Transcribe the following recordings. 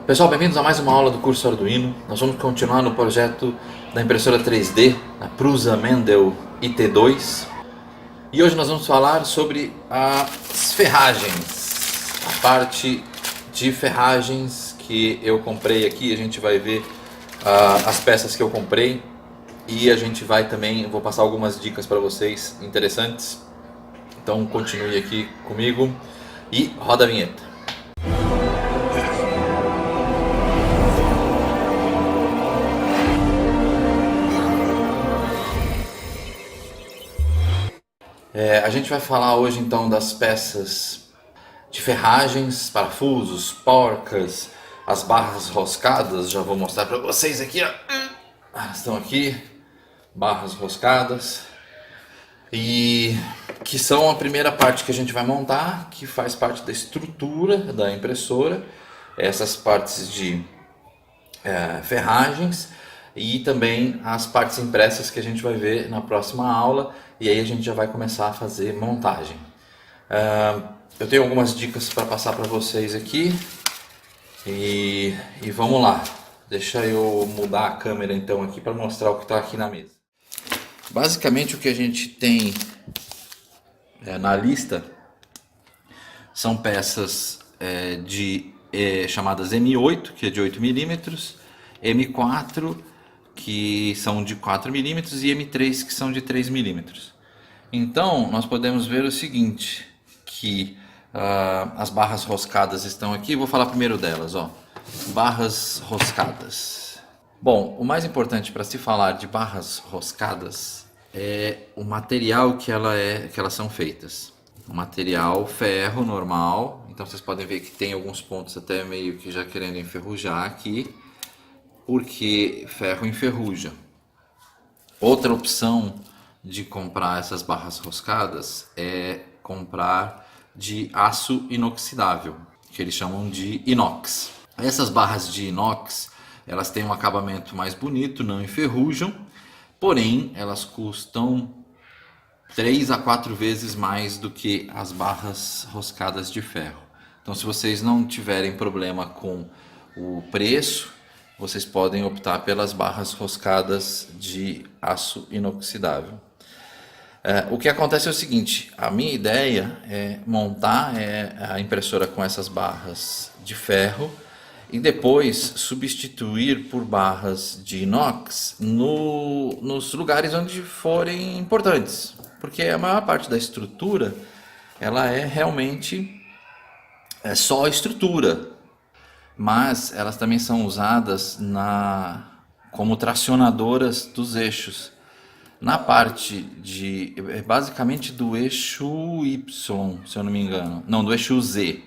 Pessoal, bem-vindos a mais uma aula do curso Arduino. Nós vamos continuar no projeto da impressora 3D, a Prusa Mendel IT2. E hoje nós vamos falar sobre as ferragens, a parte de ferragens que eu comprei aqui. A gente vai ver as peças que eu comprei e a gente vai também, vou passar algumas dicas para vocês interessantes. Então continue aqui comigo e roda a vinheta. A gente vai falar hoje então das peças de ferragens, parafusos, porcas, as barras roscadas. Já vou mostrar para vocês aqui, ó. Estão aqui, barras roscadas, e que são a primeira parte que a gente vai montar, que faz parte da estrutura da impressora. Essas partes de ferragens e também as partes impressas que a gente vai ver na próxima aula, e aí a gente já vai começar a fazer montagem. Eu tenho algumas dicas para passar para vocês aqui e vamos lá. Deixa eu mudar a câmera então aqui para mostrar o que está aqui na mesa. Basicamente o que a gente tem na lista são peças chamadas M8, que é de 8 milímetros, M4, que são de 4 milímetros, e M3, que são de 3 milímetros. Então, nós podemos ver o seguinte, que as barras roscadas estão aqui. Vou falar primeiro delas, ó. Barras roscadas. Bom, o mais importante para se falar de barras roscadas é o material que elas são feitas. Um material ferro normal. Então vocês podem ver que tem alguns pontos até meio que já querendo enferrujar aqui, porque ferro enferruja. Outra opção de comprar essas barras roscadas é comprar de aço inoxidável, que eles chamam de inox. Essas barras de inox, elas têm um acabamento mais bonito, não enferrujam, porém elas custam 3 a 4 vezes mais do que as barras roscadas de ferro. Então, se vocês não tiverem problema com o preço, vocês podem optar pelas barras roscadas de aço inoxidável. O que acontece é o seguinte: a minha ideia é montar a impressora com essas barras de ferro e depois substituir por barras de inox nos lugares onde forem importantes, porque a maior parte da estrutura ela é realmente só estrutura, mas elas também são usadas como tracionadoras dos eixos. Na parte basicamente do eixo Y, se eu não me engano, não, do eixo Z,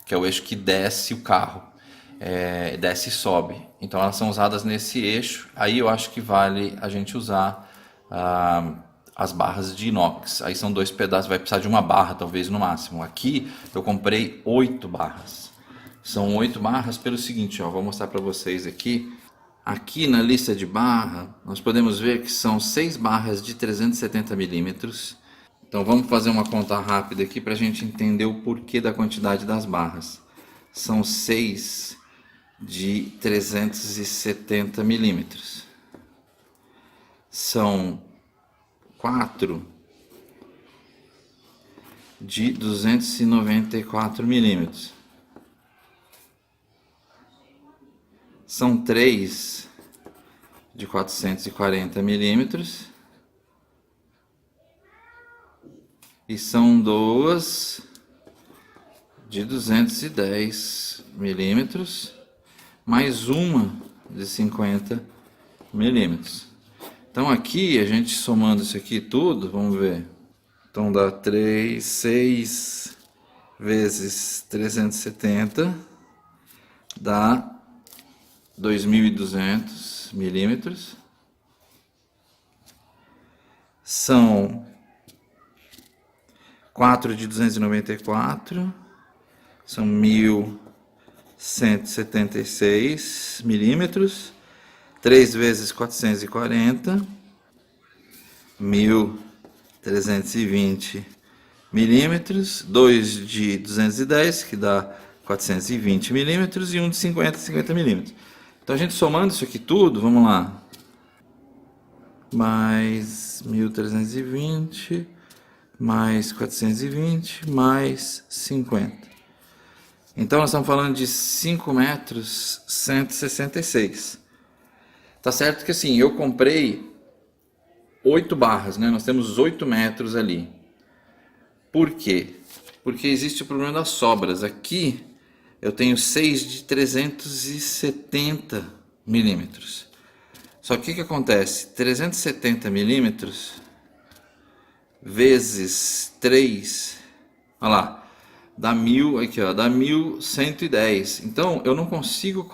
que é o eixo que desce o carro, desce e sobe. Então elas são usadas nesse eixo. Aí eu acho que vale a gente usar as barras de inox. Aí são 2 pedaços, vai precisar de uma barra talvez no máximo. Aqui eu comprei 8 barras. São 8 barras pelo seguinte, ó, vou mostrar para vocês aqui. Aqui na lista de barra, nós podemos ver que são 6 barras de 370 milímetros. Então vamos fazer uma conta rápida aqui para a gente entender o porquê da quantidade das barras. São 6 de 370 milímetros. São 4 de 294 milímetros. São 3 de 440 milímetros. E são 2 de 210 milímetros. Mais uma de 50 milímetros. Então aqui, a gente somando isso aqui tudo, vamos ver. Então dá 6 vezes 370, dá 2.200 milímetros. São 4 de 294, são 1.176 milímetros. 3 vezes 440, 1.320 milímetros. 2 de 210, que dá 420 milímetros e um de 50 milímetros. Então a gente somando isso aqui tudo, vamos lá. Mais 1320, mais 420, mais 50. Então nós estamos falando de 5 metros 166. Tá certo que assim, eu comprei 8 barras, né? Nós temos 8 metros ali. Por quê? Porque existe o problema das sobras. Aqui eu tenho 6 de 370 milímetros. Só que o que acontece? 370 milímetros vezes 3, olha lá, dá 1000, aqui ó, dá 1110. Então eu não consigo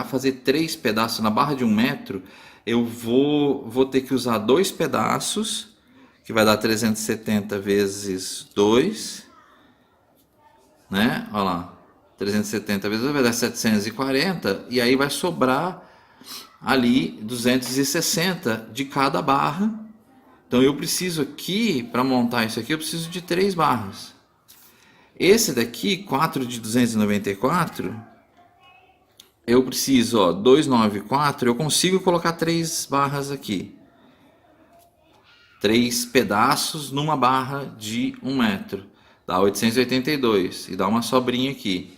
fazer 3 pedaços na barra de 1 metro. Eu vou ter que usar 2 pedaços, que vai dar 370 vezes 2, né? Olha lá, 370 vezes 2 vai dar 740, e aí vai sobrar ali 260 de cada barra. Então eu preciso aqui, para montar isso aqui, eu preciso de 3 barras. Esse daqui, 4 de 294, eu preciso, ó, 294, eu consigo colocar 3 barras aqui. 3 pedaços numa barra de 1 metro. Dá 882 e dá uma sobrinha aqui.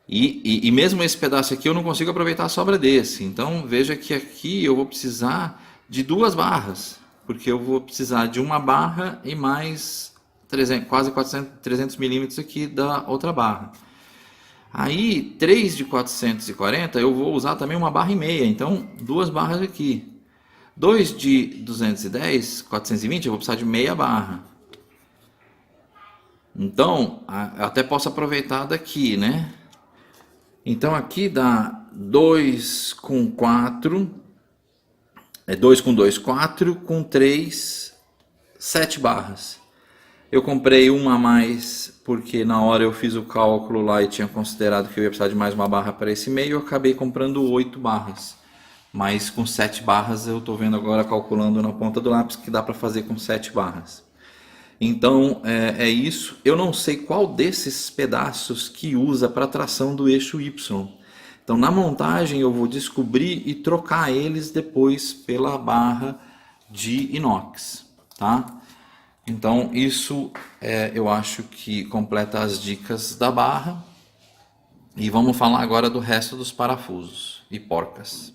E mesmo esse pedaço aqui eu não consigo aproveitar a sobra desse. Então veja que aqui eu vou precisar de 2 barras. Porque eu vou precisar de uma barra e mais 300 milímetros aqui da outra barra. Aí 3 de 440 eu vou usar também uma barra e meia. Então 2 barras aqui. 2 de 210, 420 eu vou precisar de meia barra. Então eu até posso aproveitar daqui, né? Então aqui dá 2 com 4, 2 com 2, 4 com 3, 7 barras. Eu comprei uma a mais porque na hora eu fiz o cálculo lá e tinha considerado que eu ia precisar de mais uma barra para esse meio. Eu acabei comprando 8 barras. Mas com 7 barras eu estou vendo agora, calculando na ponta do lápis, que dá para fazer com 7 barras. Então é isso. Eu não sei qual desses pedaços que usa para tração do eixo Y. Então na montagem eu vou descobrir e trocar eles depois pela barra de inox, tá? Então isso eu acho que completa as dicas da barra. E vamos falar agora do resto dos parafusos e porcas.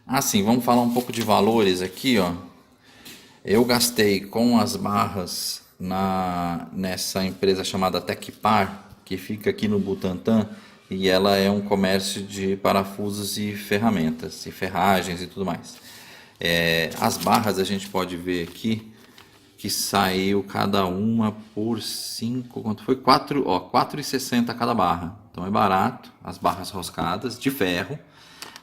Assim, vamos falar um pouco de valores aqui, ó. Eu gastei com as barras nessa empresa chamada Tecpar, que fica aqui no Butantã, e ela é um comércio de parafusos e ferramentas, e ferragens e tudo mais. As barras a gente pode ver aqui que saiu cada uma por 5, quanto foi? 4,60 cada barra. Então é barato, as barras roscadas de ferro.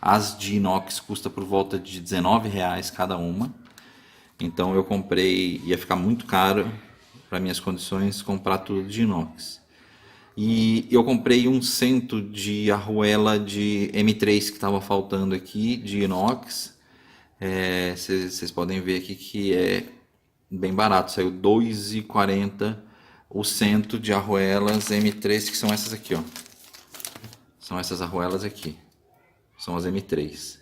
As de inox custa por volta de R$19 cada uma. Então eu comprei, ia ficar muito caro para minhas condições comprar tudo de inox. E eu comprei um cento de arruela de M3 que estava faltando aqui, de inox. Vocês podem ver aqui que é bem barato, saiu R$2,40 o cento de arruelas M3, que são essas aqui, ó. São essas arruelas aqui, são as M3.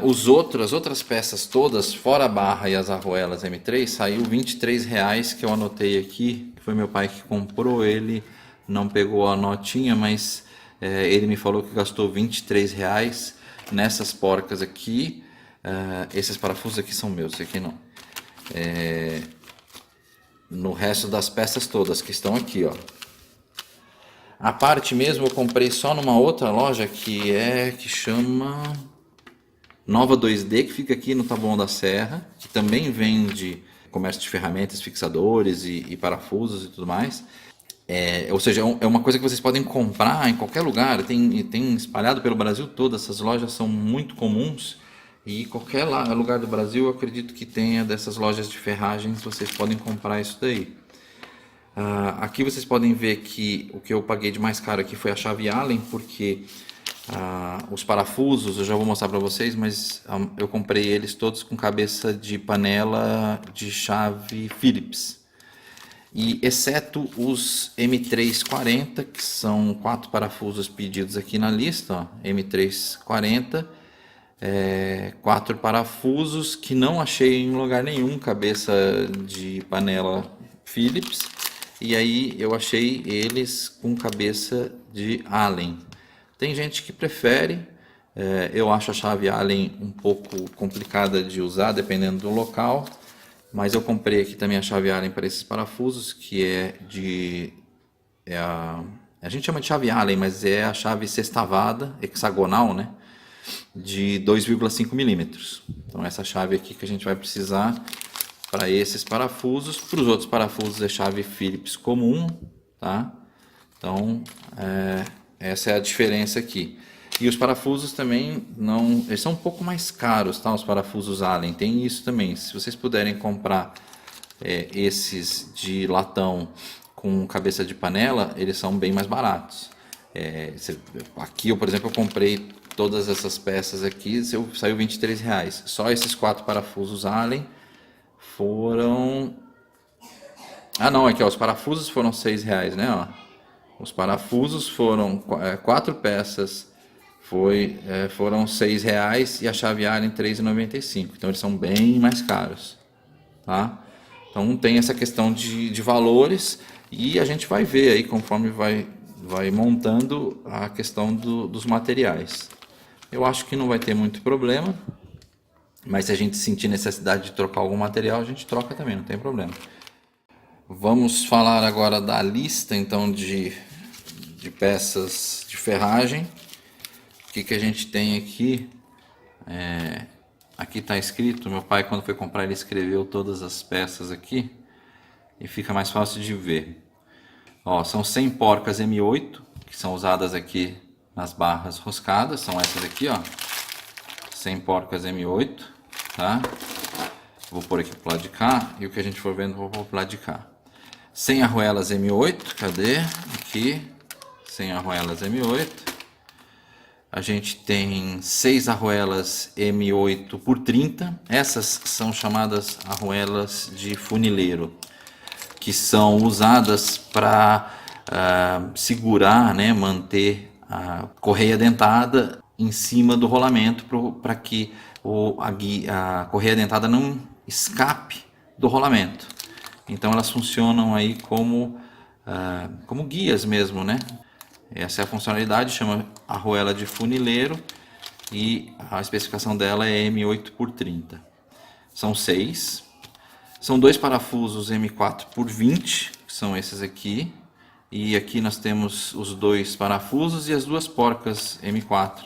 As outras peças todas, fora a barra e as arruelas M3, saiu R$23, que eu anotei aqui, que foi meu pai que comprou. Ele não pegou a notinha, mas ele me falou que gastou R$23 nessas porcas aqui. Esses parafusos aqui são meus, esse aqui não. No resto das peças todas que estão aqui, ó. A parte mesmo eu comprei só numa outra loja que chama Nova 2D, que fica aqui no Taboão da Serra, que também vende comércio de ferramentas, fixadores e parafusos e tudo mais. Ou seja, é uma coisa que vocês podem comprar em qualquer lugar, tem espalhado pelo Brasil todo. Essas lojas são muito comuns e qualquer lugar do Brasil eu acredito que tenha dessas lojas de ferragens, vocês podem comprar isso daí. Aqui vocês podem ver que o que eu paguei de mais caro aqui foi a chave Allen, porque os parafusos eu já vou mostrar para vocês, mas eu comprei eles todos com cabeça de panela de chave Phillips. E exceto os M340, que são 4 parafusos pedidos aqui na lista, ó, M340, 4 parafusos que não achei em lugar nenhum, cabeça de panela Phillips, e aí eu achei eles com cabeça de Allen. Tem gente que prefere, eu acho a chave Allen um pouco complicada de usar dependendo do local, mas eu comprei aqui também a chave Allen para esses parafusos, que a gente chama de chave Allen, mas é a chave sextavada, hexagonal, né? De 2,5 milímetros. Então essa chave aqui que a gente vai precisar para esses parafusos. Para os outros parafusos é chave Phillips comum, tá? Então essa é a diferença aqui. E os parafusos também não, eles são um pouco mais caros, tá? Os parafusos Allen, tem isso também. Se vocês puderem comprar esses de latão com cabeça de panela, eles são bem mais baratos. Aqui eu, por exemplo, eu comprei todas essas peças aqui, saiu R$ 23. Só esses 4 parafusos Allen foram... Ah não, aqui ó, os parafusos foram R$ 6, né? Ó. Os parafusos foram 4 peças, foram R$ 6 e a chave Allen R$ 3,95. Então eles são bem mais caros, tá? Então tem essa questão de valores e a gente vai ver aí conforme vai montando a questão dos materiais. Eu acho que não vai ter muito problema, mas se a gente sentir necessidade de trocar algum material, a gente troca também, não tem problema. Vamos falar agora da lista então de peças de ferragem. O que a gente tem aqui? Aqui está escrito, meu pai quando foi comprar ele escreveu todas as peças aqui e fica mais fácil de ver. Ó, são 100 porcas M8 que são usadas aqui nas barras roscadas, são essas aqui, ó, 100 porcas M8, tá? Vou pôr aqui pro lado de cá e o que a gente for vendo vou pôr pro lado de cá. 100 arruelas M8, cadê? Aqui, 100 arruelas M8. A gente tem 6 arruelas M8 por 30. Essas são chamadas arruelas de funileiro, que são usadas para segurar, né, manter a correia dentada em cima do rolamento para que a correia dentada não escape do rolamento. Então elas funcionam aí como guias mesmo, né? Essa é a funcionalidade, chama arruela de funileiro e a especificação dela é M8 por 30. São 6. São 2 parafusos M4 por 20, que são esses aqui. E aqui nós temos os 2 parafusos e as 2 porcas M4.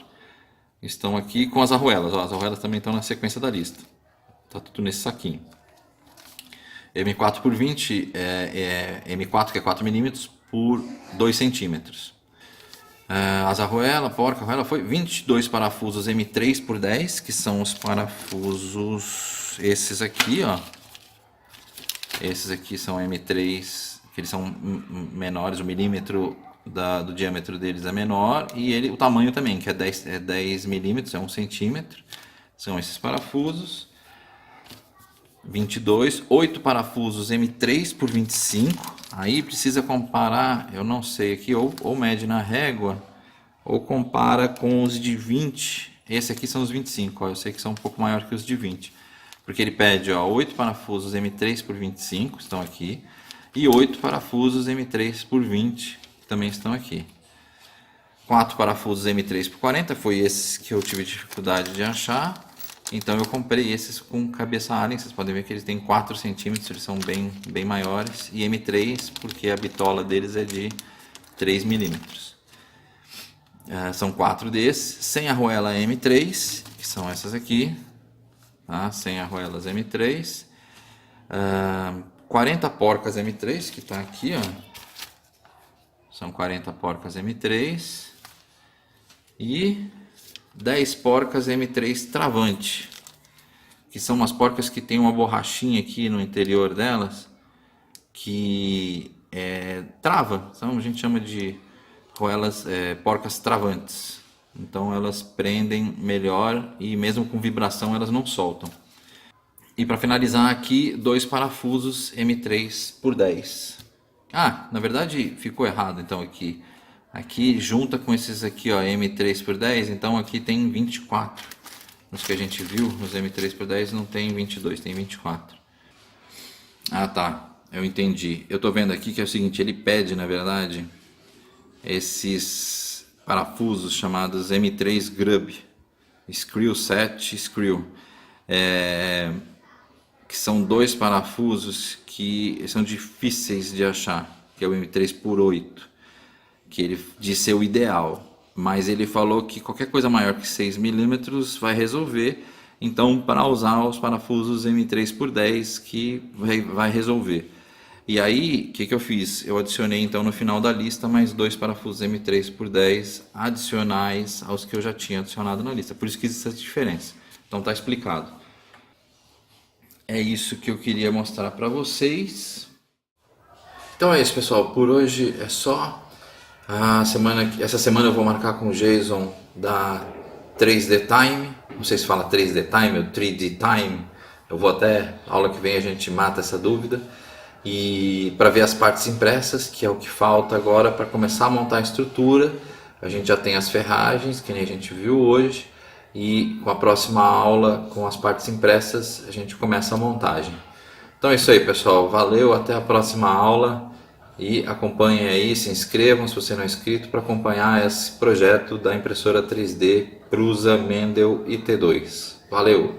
Estão aqui com as arruelas. Ó, as arruelas também estão na sequência da lista. Está tudo nesse saquinho. M4 por 20 é M4, que é 4 milímetros, por 2 centímetros. As arruelas, porca, arruela foi 22 parafusos M3 por 10, que são os parafusos, esses aqui, ó. Esses aqui são M3, que eles são menores, o milímetro do diâmetro deles é menor, e o tamanho também, que é 10 milímetros, é 1 centímetro. São esses parafusos. 22, 8 parafusos M3 por 25. Aí precisa comparar, eu não sei aqui, ou mede na régua, ou compara com os de 20. Esse aqui são os 25, ó, eu sei que são um pouco maior que os de 20. Porque ele pede, ó, 8 parafusos M3 por 25, estão aqui, e 8 parafusos M3 por 20, que também estão aqui. 4 parafusos M3 por 40, foi esses que eu tive dificuldade de achar. Então eu comprei esses com cabeça Allen, vocês podem ver que eles têm 4 centímetros, eles são bem maiores. E M3, porque a bitola deles é de 3 milímetros. São 4 desses, 100 arruela M3, que são essas aqui. Tá? 100 arruelas M3. 40 porcas M3, que está aqui, ó. São 40 porcas M3. E 10 porcas M3 travante, que são umas porcas que tem uma borrachinha aqui no interior delas que trava, então a gente chama de arruelas, porcas travantes. Então elas prendem melhor e mesmo com vibração elas não soltam. E para finalizar aqui, dois parafusos M3x10. Ah, na verdade ficou errado então aqui. Aqui junta com esses aqui, ó, M3x10, então aqui tem 24. Nos que a gente viu, nos M3x10 não tem 22, tem 24. Ah, tá. Eu entendi. Eu tô vendo aqui que é o seguinte, ele pede, na verdade, esses parafusos chamados M3 Grub, Screw Set Screw, que são dois parafusos que são difíceis de achar, que é o M3x8, que ele diz ser o ideal, mas ele falou que qualquer coisa maior que 6 milímetros vai resolver, então para usar os parafusos M3x10 que vai resolver. E aí, o que eu fiz? Eu adicionei então no final da lista mais dois parafusos M3x10 adicionais aos que eu já tinha adicionado na lista. Por isso que existe essa diferença. Então tá explicado. É isso que eu queria mostrar para vocês. Então é isso, pessoal. Por hoje é só. Essa semana eu vou marcar com o Jason da 3D Time. Não sei se fala 3D Time ou 3D Time. Eu vou até aula que vem a gente mata essa dúvida. E para ver as partes impressas, que é o que falta agora para começar a montar a estrutura. A gente já tem as ferragens, que nem a gente viu hoje, e com a próxima aula, com as partes impressas, a gente começa a montagem. Então é isso aí, pessoal. Valeu, até a próxima aula e acompanhem aí, se inscrevam se você não é inscrito para acompanhar esse projeto da impressora 3D Prusa Mendel IT2. Valeu!